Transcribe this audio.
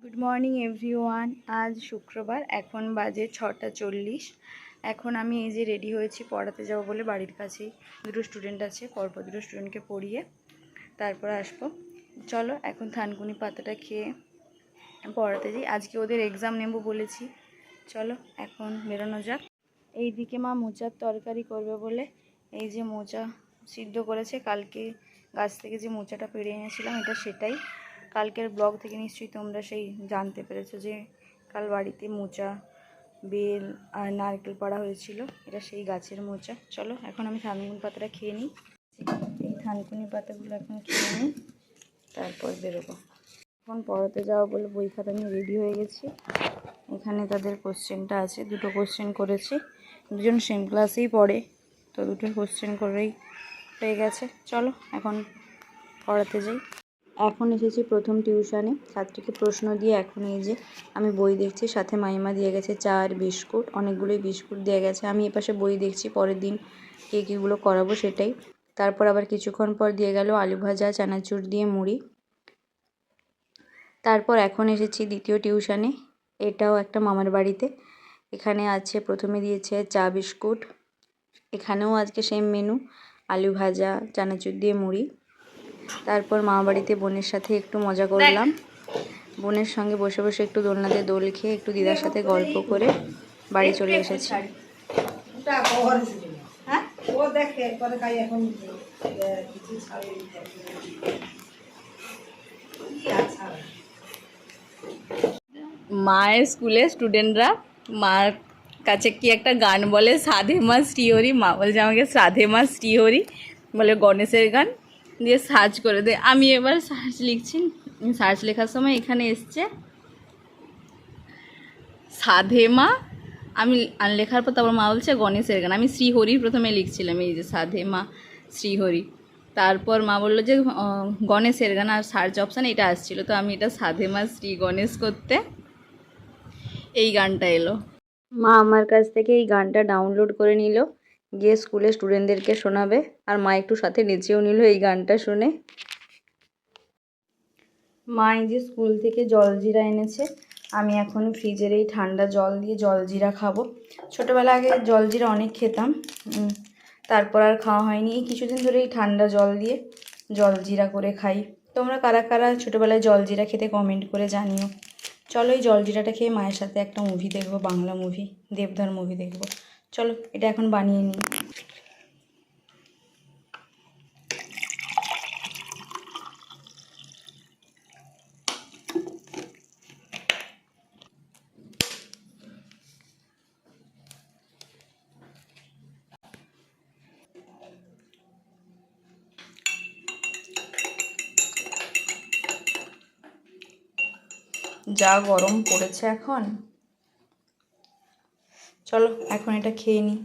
Good morning everyone. আজ শুক্রবার, এখন বাজে 6:40। এখন আমি এই যে রেডি হয়েছি পড়াতে যাব বলে। বাড়ির কাছেই দুটো স্টুডেন্ট আছে, পরপর দুটো স্টুডেন্টকে পড়িয়ে তারপর আসবো। চলো এখন থানকুনি পাতাটা খেয়ে পড়াতে যাই। আজকে ওদের এক্সাম নেব বলেছি। চলো এখন বেরোনো যাক। এইদিকে মা মোচার তরকারি করবে বলে এই যে মোচা সিদ্ধ করেছে। কালকে গাছ থেকে যে মোচাটা পেড়ে এনেছিলাম এটা সেটাই। কালকের ব্লগ থেকে নিশ্চয়ই তোমরা সেই জানতে পেরেছো যে কাল বাড়িতে মোচা, বেল আর নারকেল পাড়া হয়েছিল। এটা সেই গাছের মোচা। চলো এখন আমি থানকুনি পাতাটা খেয়ে নিই। এই থানকুনি পাতাগুলো এখন খেয়ে নিই, তারপর বেরোবো। এখন পড়াতে যাওয়া বলে বই খাতা নিয়ে রেডি হয়ে গেছি। এখানে তাদের কোশ্চেনটা আছে, দুটো কোশ্চেন করেছি। দুজন সেম ক্লাসেই পড়ে, তো দুটো কোশ্চেন করেই হয়ে গেছে। চলো এখন পড়াতে যাই। এখন এসেছি প্রথম টিউশানে। ছাত্রীকে প্রশ্ন দিয়ে এখন এই যে আমি বই দেখছি, সাথে মাইমা দিয়ে গেছে চা আর বিস্কুট। অনেকগুলোই বিস্কুট দিয়ে গেছে। আমি এপাশে বই দেখছি, পরের দিন কে কীগুলো করাবো সেটাই। তারপর আবার কিছুক্ষণ পর দিয়ে গেল আলু ভাজা, চানাচুর দিয়ে মুড়ি। তারপর এখন এসেছি দ্বিতীয় টিউশানে। এটাও একটা মামার বাড়িতে। এখানে আছে, প্রথমে দিয়েছে চা বিস্কুট। এখানেও আজকে সেম মেনু, আলু ভাজা, চানাচুর দিয়ে মুড়ি। তারপর মামা বাড়িতে বোনের সাথে একটু মজা করলাম। বোনের সঙ্গে বসে বসে একটু দোলনাতে দোল খেয়ে একটু দিদার সাথে গল্প করে বাড়ি চলে এসেছি। মায়ের স্কুলে স্টুডেন্টরা মার কাছে কি একটা গান বলে, সাধে মা শ্রীহরি। মা বলছে আমাকে সাধে মা শ্রীহরি বলে গণেশের গান, দিয়ে সার্চ করে দে। আমি এবার সার্চ লিখছি, সার্চ লেখার সময় এখানে এসছে সাধে মা। আমি লেখার পর তারপর মা বলছে গণেশের গান। আমি শ্রীহরি প্রথমে লিখছিলাম, এই যে সাধে মা শ্রীহরি। তারপর মা বললো যে গণেশের গান, আর সার্চ অপশান এটা আসছিলো, তো আমি এটা সাধে মা শ্রী গণেশ করতে এই গানটা এলো। মা আমার কাছ থেকে এই গানটা ডাউনলোড করে নিল, গিয়ে স্কুলে স্টুডেন্টদেরকে শোনাবে। আর মা একটু সাথে নেচেও নিল এই গানটা শুনে। মা এই যে স্কুল থেকে জলজিরা এনেছে। আমি এখন ফ্রিজের এই ঠান্ডা জল দিয়ে জলজিরা খাবো। ছোটোবেলা আগে জলজিরা অনেক খেতাম, তারপর আর খাওয়া হয়নি। এই কিছুদিন ধরে এই ঠান্ডা জল দিয়ে জলজিরা করে খাই। তোমরা কারা কারা ছোটোবেলায় জলজিরা খেতে কমেন্ট করে জানিও। চলো এই জলজিরাটা খেয়ে মায়ের সাথে একটা মুভি দেখবো, বাংলা মুভি, দেবদার মুভি দেখবো। চলো এটা এখন বানিয়ে নিই। যা গরম পড়েছে এখন। চলো এখন এটা খেয়ে নিই।